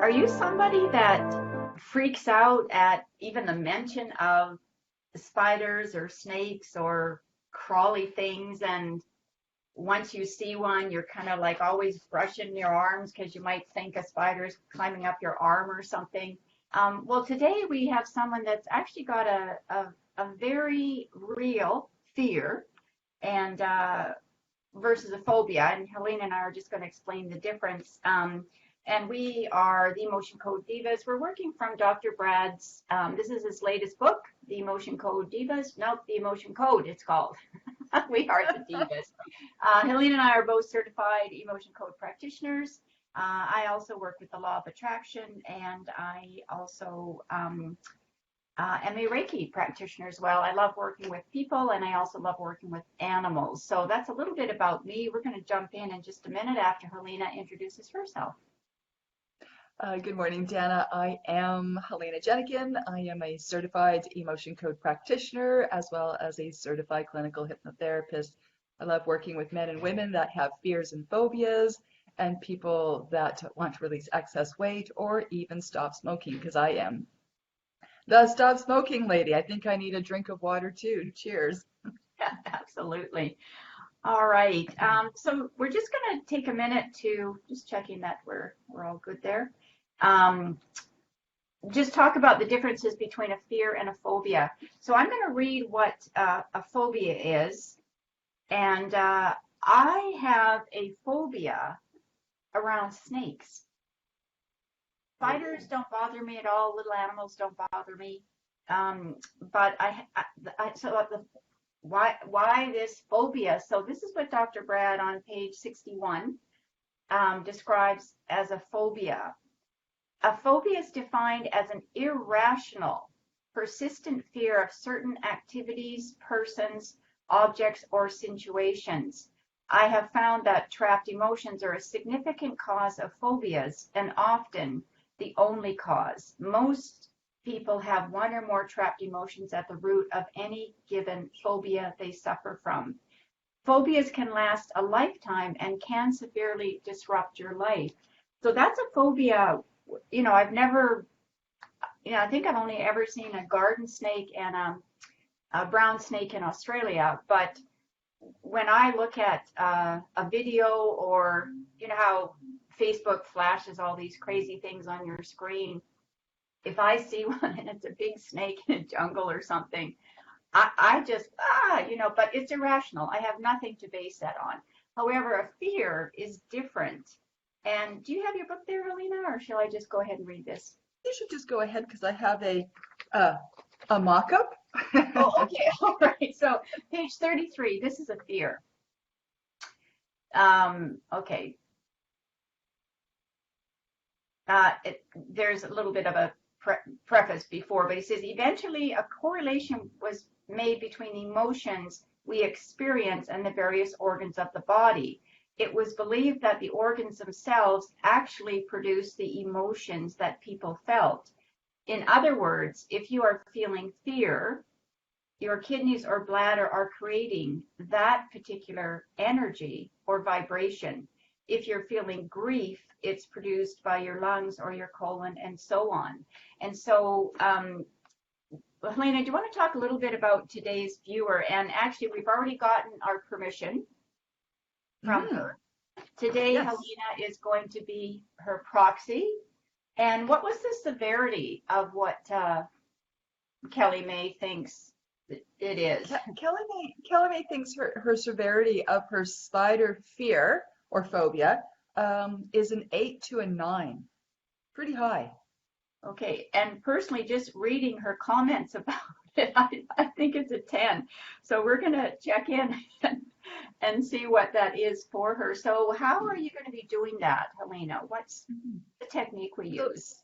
Are you somebody that freaks out at even the mention of spiders or snakes or crawly things? And once you see one, you're kind of like always brushing your arms because you might think a spider's climbing up your arm or something. Well, today we have someone that's actually got a very real fear and versus a phobia. And Helena and I are just going to explain the difference. And we are the Emotion Code Divas. We're working from Dr. Brad's, this is his latest book, The Emotion Code Divas. Nope, The Emotion Code, it's called. We are the Divas. Helena and I are both certified emotion code practitioners. I also work with the law of attraction, and I also am a Reiki practitioner as well. I love working with people, and I also love working with animals. So that's a little bit about me. We're going to jump in just a minute after Helena introduces herself. Good morning, Dana. I am Helena Jehnichen. I am a certified emotion code practitioner as well as a certified clinical hypnotherapist. I love working with men and women that have fears and phobias and people that want to release excess weight or even stop smoking, because I am the stop smoking lady. I think I need a drink of water too. Cheers. Yeah, absolutely. All right. So we're just going to take a minute to just checking that we're all good there. Just talk about the differences between a fear and a phobia. So I'm going to read what a phobia is. And I have a phobia around snakes. Spiders don't bother me at all. Little animals don't bother me. But why this phobia? So this is what Dr. Brad on page 61 describes as a phobia. A phobia is defined as an irrational, persistent fear of certain activities, persons, objects, or situations. I have found that trapped emotions are a significant cause of phobias and often the only cause. Most people have one or more trapped emotions at the root of any given phobia they suffer from. Phobias can last a lifetime and can severely disrupt your life. So that's a phobia. I've never, I think I've only ever seen a garden snake and a brown snake in Australia. But when I look at a video, or how Facebook flashes all these crazy things on your screen, if I see one and it's a big snake in a jungle or something, I just, but it's irrational. I have nothing to base that on. However, a fear is different. And do you have your book there, Helena, or shall I just go ahead and read this? You should just go ahead because I have a mock-up. Oh, okay. All right. So page 33, this is a fear. Okay. There's a little bit of a preface before, but he says, eventually a correlation was made between the emotions we experience and the various organs of the body. It was believed that the organs themselves actually produce the emotions that people felt. In other words, if you are feeling fear, your kidneys or bladder are creating that particular energy or vibration. If you're feeling grief, it's produced by your lungs or your colon, and so on. And so, Helena, do you want to talk a little bit about today's viewer? And actually, we've already gotten our permission from her. Today, yes. Helena is going to be her proxy. And what was the severity of what Kelly May thinks it is? Kelly May thinks her severity of her spider fear or phobia is an 8 to a 9. Pretty high. Okay, and personally, just reading her comments about it, I think it's a 10. So we're going to check in and see what that is for her. So how are you going to be doing that, Helena? What's the technique we use?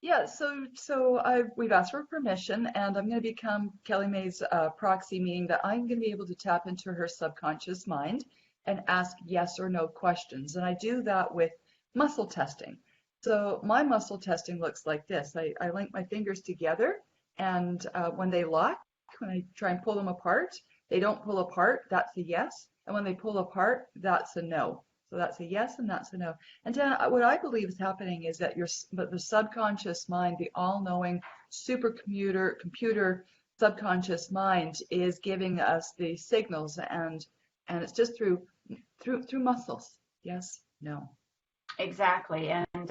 We've asked for permission, and I'm going to become Kelly May's proxy, meaning that I'm going to be able to tap into her subconscious mind and ask yes or no questions. And I do that with muscle testing. So my muscle testing looks like this. I link my fingers together, and when they lock, when I try and pull them apart, they don't pull apart, that's a yes. And when they pull apart, that's a no. So that's a yes and that's a no. And Dan, what I believe is happening is that but the subconscious mind, the all-knowing computer subconscious mind is giving us the signals, and it's just through muscles. Yes, no. Exactly. And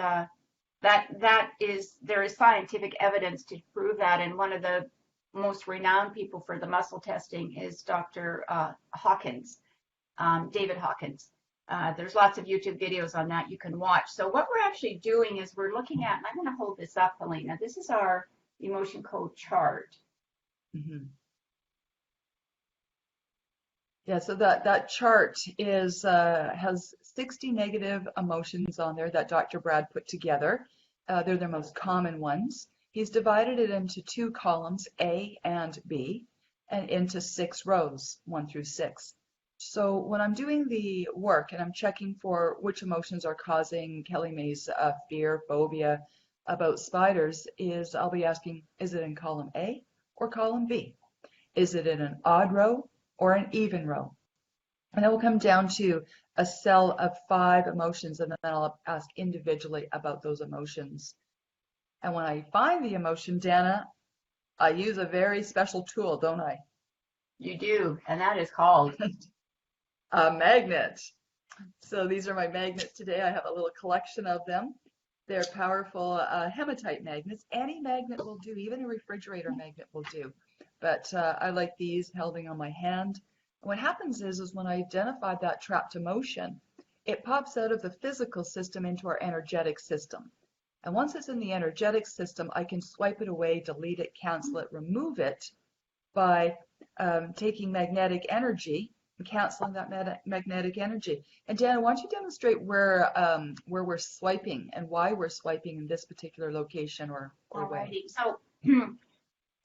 there is scientific evidence to prove that. And one of the most renowned people for the muscle testing is Dr. Hawkins, David Hawkins. There's lots of YouTube videos on that you can watch. So what we're actually doing is we're looking at, and I'm going to hold this up, Helena. This is our emotion code chart. Mm-hmm. Yeah, so that chart has 60 negative emotions on there that Dr. Brad put together. They're the most common ones. He's divided it into 2 columns, A and B, and into 6 rows, 1 through 6. So when I'm doing the work and I'm checking for which emotions are causing Kelly May's fear, phobia about spiders, I'll be asking, is it in column A or column B? Is it in an odd row or an even row? And it will come down to a cell of 5 emotions, and then I'll ask individually about those emotions. And when I find the emotion, Dana, I use a very special tool, don't I? You do, and that is called a magnet. So these are my magnets today. I have a little collection of them. They're powerful hematite magnets. Any magnet will do, even a refrigerator magnet will do. But I like these holding on my hand. And what happens is when I identify that trapped emotion, it pops out of the physical system into our energetic system. And once it's in the energetic system, I can swipe it away, delete it, cancel it, remove it by taking magnetic energy and canceling that magnetic energy. And Dana, why don't you demonstrate where we're swiping and why we're swiping in this particular location or way? So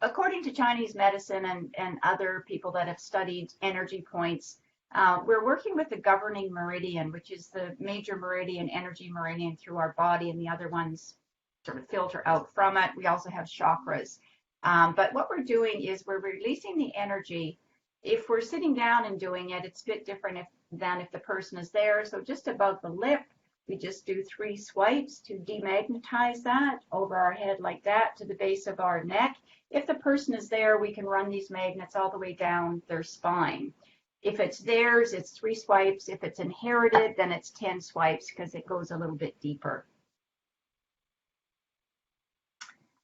according to Chinese medicine and other people that have studied energy points, we're working with the governing meridian, which is the major meridian, energy meridian through our body, and the other ones sort of filter out from it. We also have chakras. But what we're doing is we're releasing the energy. If we're sitting down and doing it, it's a bit different than if the person is there. So just above the lip, we just do 3 swipes to demagnetize that over our head like that to the base of our neck. If the person is there, we can run these magnets all the way down their spine. If it's theirs, it's 3 swipes. If it's inherited, then it's 10 swipes because it goes a little bit deeper.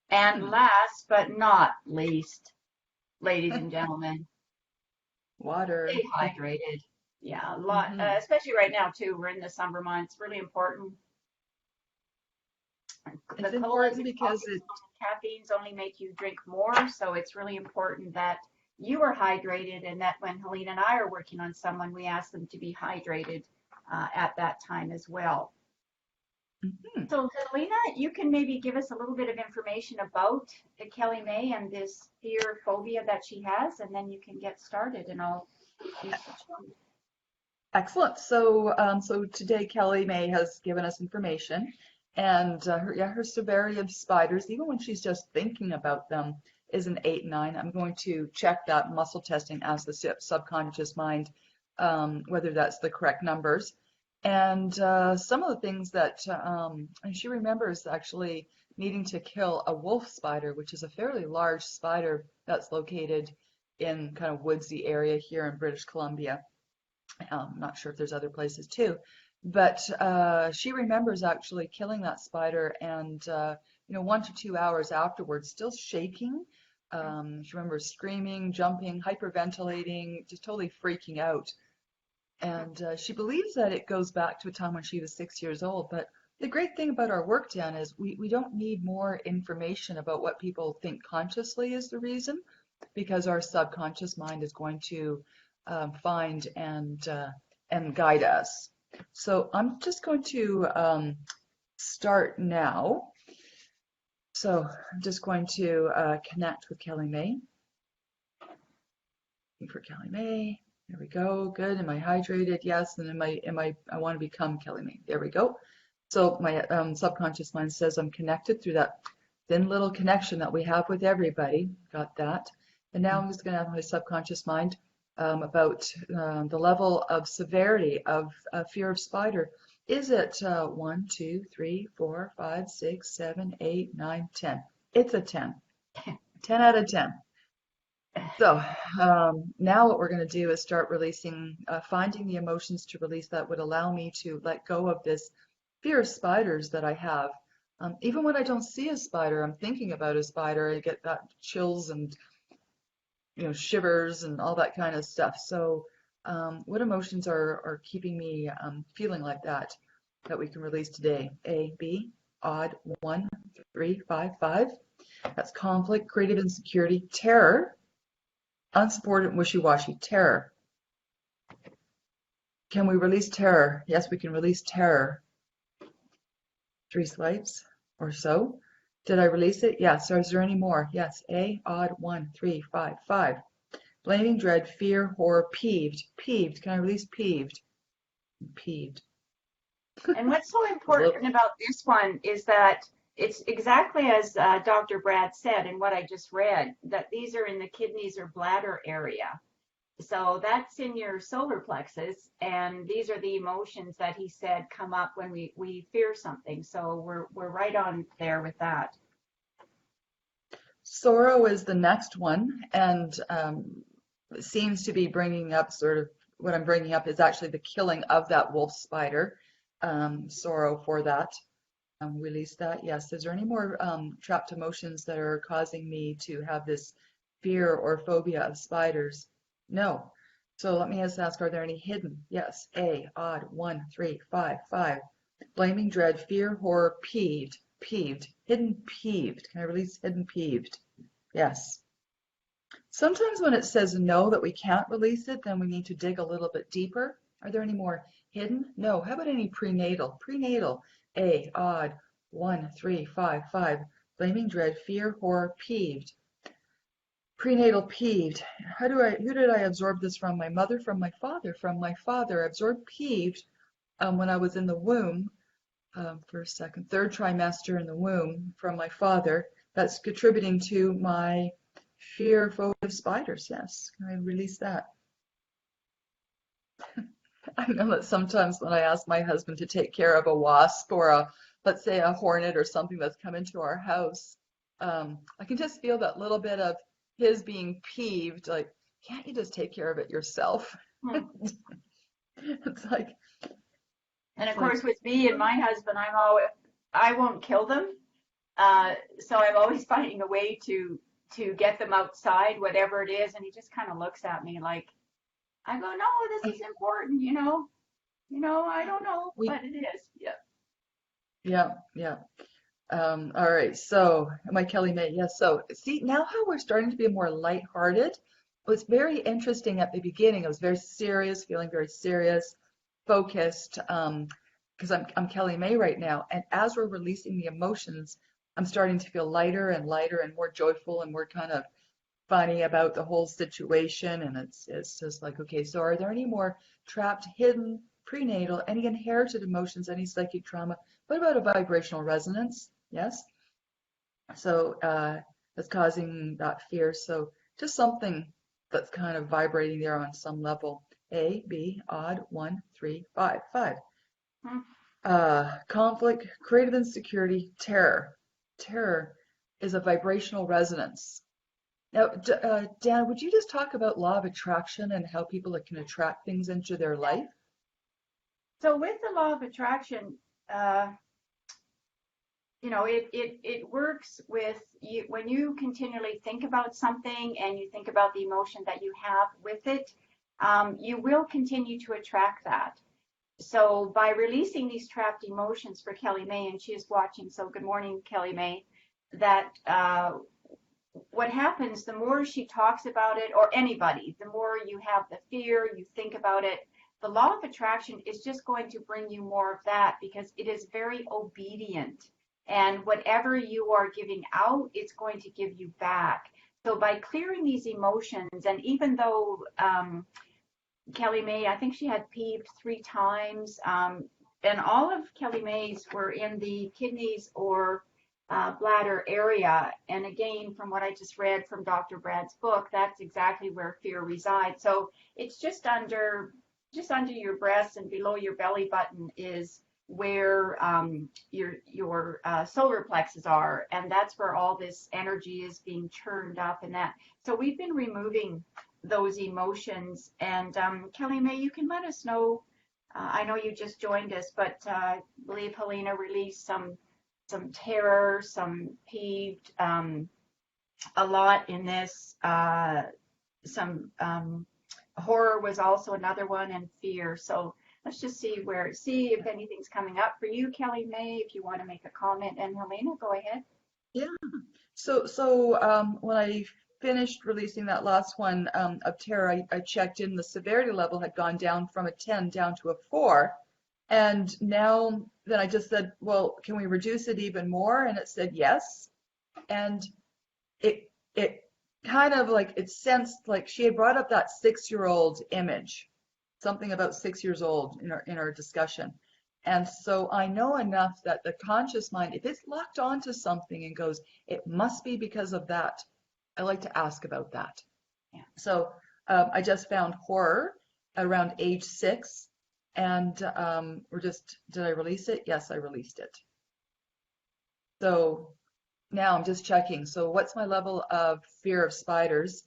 And last but not least, ladies and gentlemen, water. Stay hydrated. Yeah, a lot, especially right now too. We're in the summer months. Really important. It's important because caffeines only make you drink more, so it's really important that you are hydrated, and that when Helena and I are working on someone, we ask them to be hydrated at that time as well. So Helena, you can maybe give us a little bit of information about Kelly May and this fear phobia that she has, and then you can get started, and I'll Excellent. So today Kelly May has given us information, and her severity of spiders, even when she's just thinking about them, is an 8-9. I'm going to check that muscle testing as the subconscious mind, whether that's the correct numbers. And some of the things that and she remembers actually needing to kill a wolf spider, which is a fairly large spider that's located in kind of woodsy area here in British Columbia. I'm not sure if there's other places too, but she remembers actually killing that spider, and 1 to 2 hours afterwards, still shaking. She remembers screaming, jumping, hyperventilating, just totally freaking out. And she believes that it goes back to a time when she was 6 years old. But the great thing about our work, Dan, is we don't need more information about what people think consciously is the reason, because our subconscious mind is going to find and guide us. So I'm just going to start now. So I'm just going to connect with Kelly May. Looking for Kelly May. There we go. Good. Am I hydrated? Yes. And I want to become Kelly May. There we go. So my subconscious mind says I'm connected through that thin little connection that we have with everybody. Got that. And now I'm just going to have my subconscious mind about the level of severity of fear of spider. Is it 1, 2, 3, 4, 5, 6, 7, 8, 9, 10? It's a 10. 10 out of 10. So now what we're going to do is start releasing, finding the emotions to release that would allow me to let go of this fear of spiders that I have. Even when I don't see a spider, I'm thinking about a spider, I get that chills and shivers and all that kind of stuff. So what emotions are keeping me feeling like that we can release today? A, B, odd, 1, 3, 5, 5. That's conflict, creative insecurity, terror, unsupported, wishy-washy, terror. Can we release terror? Yes, we can release terror. 3 swipes or so. Did I release it? Yes. Or is there any more? Yes. A, odd, 1, 3, 5, 5. Blaming, dread, fear, horror, peeved. Peeved. Can I release peeved? Peeved. And what's so important about this one is that it's exactly as Dr. Brad said in what I just read, that these are in the kidneys or bladder area. So that's in your solar plexus, and these are the emotions that he said come up when we fear something. So we're right on there with that. Sorrow is the next one, and seems to be bringing up sort of what I'm bringing up is actually the killing of that wolf spider. Sorrow for that. Release that. Yes. Is there any more trapped emotions that are causing me to have this fear or phobia of spiders? No. So let me just ask, are there any hidden? Yes. A, odd, 1, 3, 5, 5. Blaming, dread, fear, horror, peeved. Peeved. Hidden peeved. Can I release hidden peeved? Yes. Sometimes when it says no, that we can't release it, then we need to dig a little bit deeper. Are there any more hidden? No. How about any prenatal? Prenatal. A, odd, 1, 3, 5, 5. Blaming, dread, fear, horror, peeved. Prenatal peeved. Who did I absorb this from? My mother, from my father, from my father. I absorbed peeved when I was in the womb for a second, third trimester in the womb from my father. That's contributing to my fear of spiders. Yes, can I release that? I know that sometimes when I ask my husband to take care of a wasp or let's say a hornet or something that's come into our house, I can just feel that little bit of his being peeved, like, can't you just take care of it yourself? Hmm. It's like, And of course, with me and my husband, I won't kill them. So I'm always finding a way to get them outside, whatever it is. And he just kind of looks at me like, I go, no, this is important, I don't know, but it is. Yeah. Yeah, yeah. All right, so am I Kelly May? Yes. So see now how we're starting to be more lighthearted. It was very interesting at the beginning. I was very serious, feeling very serious, focused, because I'm Kelly May right now. And as we're releasing the emotions, I'm starting to feel lighter and lighter and more joyful and more kind of funny about the whole situation. And it's just like, okay, so are there any more trapped, hidden, prenatal, any inherited emotions, any psychic trauma? What about a vibrational resonance? Yes. So that's causing that fear. So just something that's kind of vibrating there on some level. A, B, odd, 1, 3, 5, 5. Conflict, creative insecurity, terror. Terror is a vibrational resonance. Now, Dan, would you just talk about law of attraction and how people can attract things into their life? So with the law of attraction, it works with you when you continually think about something and you think about the emotion that you have with it, you will continue to attract that. So by releasing these trapped emotions for Kelly May, and she is watching, so good morning, Kelly May, that what happens, the more she talks about it, or anybody, the more you have the fear, you think about it, the law of attraction is just going to bring you more of that because it is very obedient. And whatever you are giving out, it's going to give you back. So by clearing these emotions, and even though Kelly May, I think she had peeved 3 times, and all of Kelly May's were in the kidneys or bladder area. And again, from what I just read from Dr. Brad's book, that's exactly where fear resides. So it's just under your breast and below your belly button is where your solar plexus are, and that's where all this energy is being churned up and that. So we've been removing those emotions. And Kelly May, you can let us know. I know you just joined us, but I believe Helena released some terror, some peeved, a lot in this. Some horror was also another one, and fear. So let's just see if anything's coming up for you, Kelly May, if you want to make a comment. And Helena, go ahead. Yeah. So when I finished releasing that last one of terror, I checked in. The severity level had gone down from a 10 down to a 4. And now then I just said, well, can we reduce it even more? And it said yes. And it kind of like it sensed like she had brought up that 6-year-old image, something about 6 years old in our discussion. And so I know enough that the conscious mind, if it's locked onto something and goes, it must be because of that, I like to ask about that. Yeah. So I just found horror around age 6. And did I release it? Yes, I released it. So now I'm just checking. So what's my level of fear of spiders?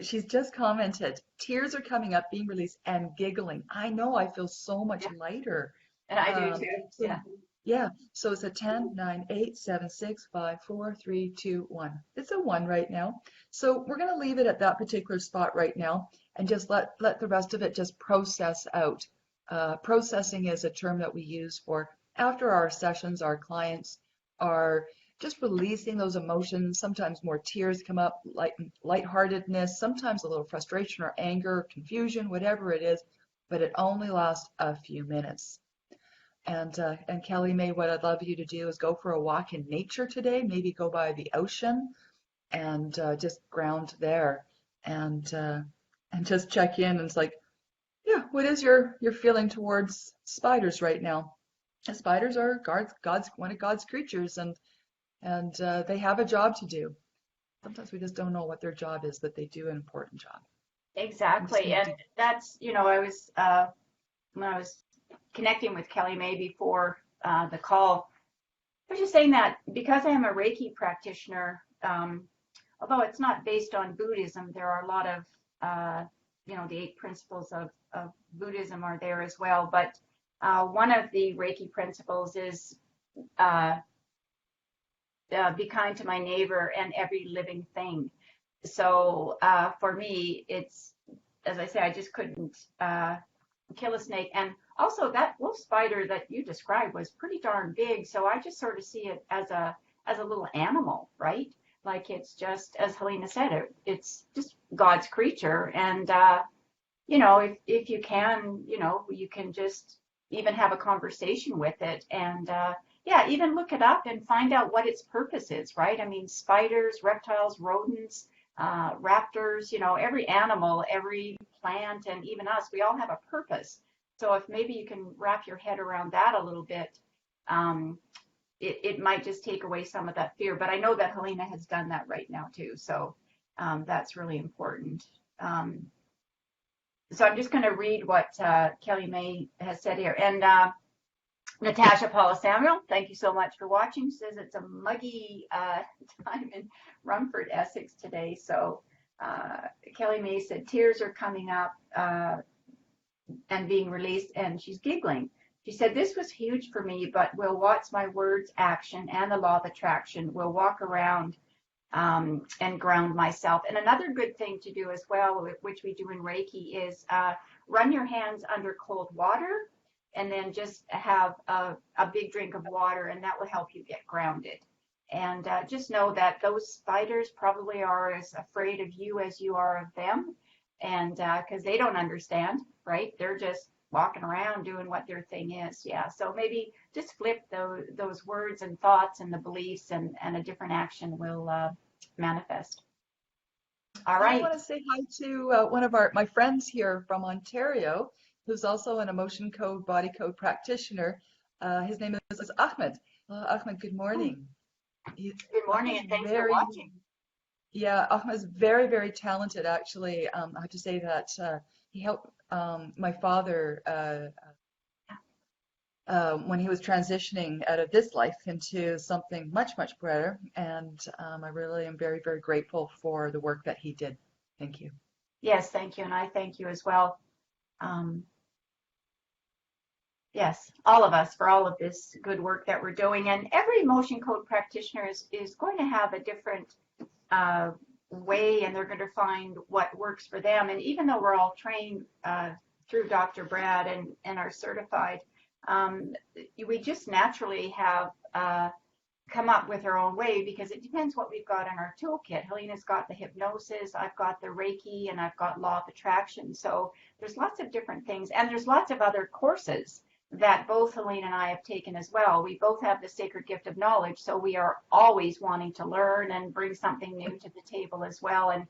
She's just commented, tears are coming up, being released, and giggling. I know, I feel so much lighter. And I do too. Yeah. Yeah. So it's a 10, 9, 8, 7, 6, 5, 4, 3, 2, 1. It's a 1 right now. So we're going to leave it at that particular spot right now and just let the rest of it just process out. Processing is a term that we use for after our sessions, our clients are just releasing those emotions. Sometimes more tears come up, lightheartedness, sometimes a little frustration or anger, confusion, whatever it is, but it only lasts a few minutes. And Kelly May, what I'd love you to do is go for a walk in nature today, maybe go by the ocean and just ground there and just check in. And it's like, yeah, what is your feeling towards spiders right now? And spiders are one of God's creatures, and they have a job to do. Sometimes we just don't know what their job is, but they do an important job. Exactly. And that's, I was when I was connecting with Kelly May before the call, I was just saying that because I am a Reiki practitioner, although it's not based on Buddhism, there are a lot of, the 8 principles of Buddhism are there as well. But one of the Reiki principles is be kind to my neighbor and every living thing. So for me, it's, as I say, I just couldn't kill a snake. And also that wolf spider that you described was pretty darn big. So I just sort of see it as a little animal, right? Like it's just, as Helena said, it's just God's creature. And, if you can, you can just even have a conversation with it. And even look it up and find out what its purpose is, right? I mean, spiders, reptiles, rodents, raptors, every animal, every plant, and even us, we all have a purpose. So if maybe you can wrap your head around that a little bit, it might just take away some of that fear. But I know that Helena has done that right now too. So that's really important. So I'm just going to read what Kelly May has said here. And Natasha Paula Samuel, thank you so much for watching. She says it's a muggy time in Rumford, Essex today. So Kelly May said tears are coming up and being released, and she's giggling. She said, this was huge for me, but will watch my words, action, and the law of attraction. Will walk around and ground myself. And another good thing to do as well, which we do in Reiki, is run your hands under cold water and then just have a big drink of water, and that will help you get grounded. And just know that those spiders probably are as afraid of you as you are of them, and because they don't understand, right? They're just walking around doing what their thing is. Yeah, so maybe just flip those words and thoughts and the beliefs, and a different action will manifest. All right. I want to say hi to one of my friends here from Ontario, who's also an emotion code, body code practitioner. His name is Ahmed. Ahmed, good morning. Good morning Ahmed's and thanks for very, watching. yeah, Ahmed's very, very talented, actually. I have to say that he helped my father when he was transitioning out of this life into something much, much better. And I really am very, very grateful for the work that he did. Thank you. Yes, thank you, and I thank you as well. Um, yes, all of us for all of this good work that we're doing. And every emotion code practitioner is going to have a different uh, way, and they're going to find what works for them. And even though we're all trained through Dr. Brad and are certified, um, we just naturally have come up with our own way because it depends what we've got in our toolkit. Helena's got the hypnosis, I've got the Reiki, and I've got law of attraction. So there's lots of different things, and there's lots of other courses that both Helena and I have taken as well. We both have the sacred gift of knowledge, so we are always wanting to learn and bring something new to the table as well. And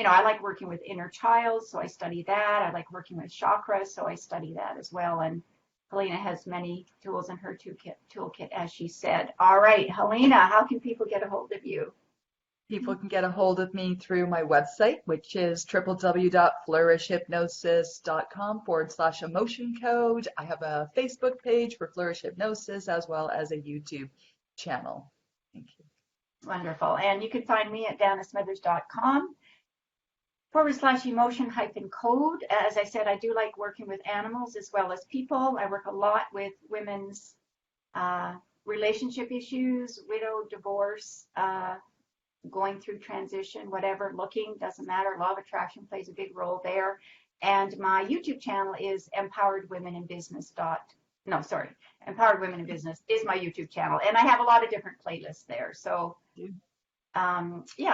I like working with inner child, so I study that. I like working with chakras, so I study that as well. And Helena has many tools in her toolkit, as she said. All right, Helena, how can people get a hold of you? People can get a hold of me through my website, which is www.flourishhypnosis.com/emotion code. I have a Facebook page for Flourish Hypnosis as well as a YouTube channel. Thank you. Wonderful. And you can find me at danasmithers.com/emotion-code. As I said, I do like working with animals as well as people. I work a lot with women's relationship issues, widow, divorce, going through transition, whatever, looking, doesn't matter. Law of attraction plays a big role there. And my YouTube channel is Empowered Women in Business. Empowered Women in Business is my YouTube channel. And I have a lot of different playlists there. So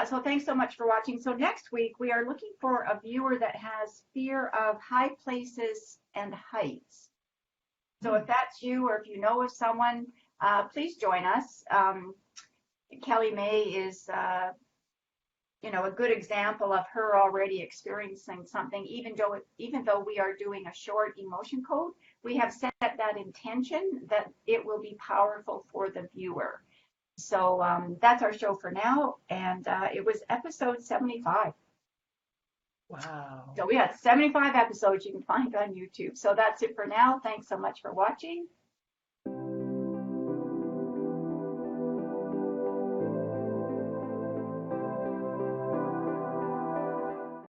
so thanks so much for watching. So next week, we are looking for a viewer that has fear of high places and heights. So if that's you, or if you know of someone, please join us. Kelly May is, a good example of her already experiencing something. Even though we are doing a short emotion code, we have set that intention that it will be powerful for the viewer. So that's our show for now, and it was episode 75. Wow. So we had 75 episodes you can find on YouTube. So that's it for now. Thanks so much for watching.